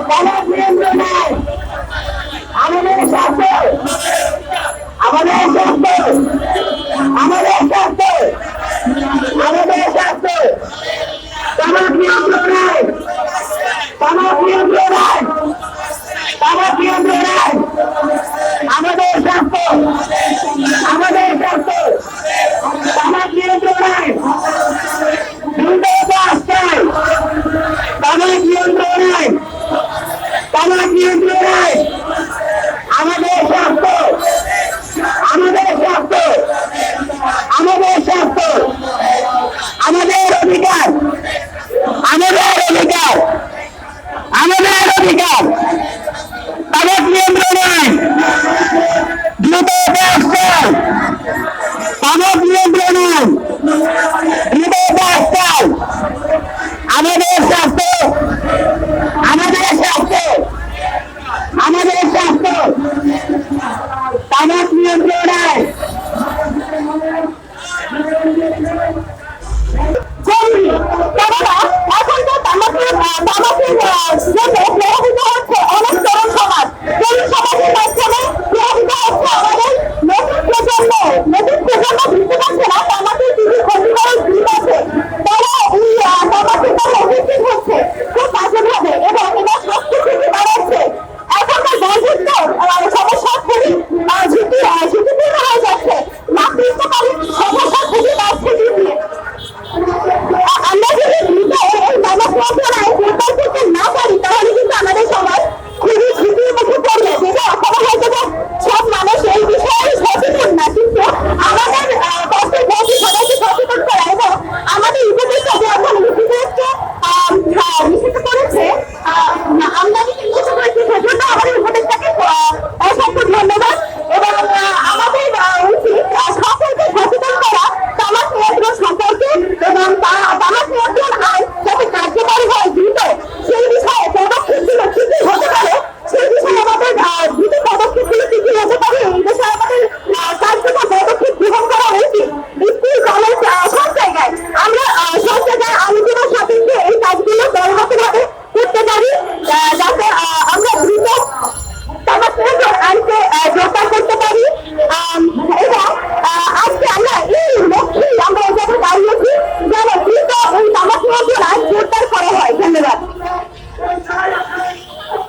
তামাক নিয়ন্ত্রণ নাই। আমাদের স্বাস্থ্য, আমাদের স্বাস্থ্য, আমাদের স্বাস্থ্য, আমাদের স্বাস্থ্য, তামাক নিয়ন্ত্রণ নাই। তামাক নিয়ন্ত্রণ নাই। তামাক নিয়ন্ত্রণ নাই। আমাদের স্বাস্থ্য, আমাদের স্বাস্থ্য, তামাক নিয়ন্ত্রণ নাই। দ্রুত পাস চাই। তামাক নিয়ন্ত্রণ নাই। তামাক নিয়ন্ত্রণ নাই। আমাদের স্বাস্থ্য, আমাদের স্বাস্থ্য, আমাদের স্বাস্থ্য, আমাদের অধিকার, আমাদের অধিকার, আমাদের অধিকার। তামাক নিয়ন্ত্রণ নাই। দ্রুত পাস চাই। তামাক নিয়ন্ত্রণ নাই। দ্রুত পাস চাই। আমাদের স্বাস্থ্য, আমাদের স্বাস্থ্য, আমাদের স্বাস্থ্য, তামাক নিয়ন্ত্রণ নাই। এখন তো তামাকের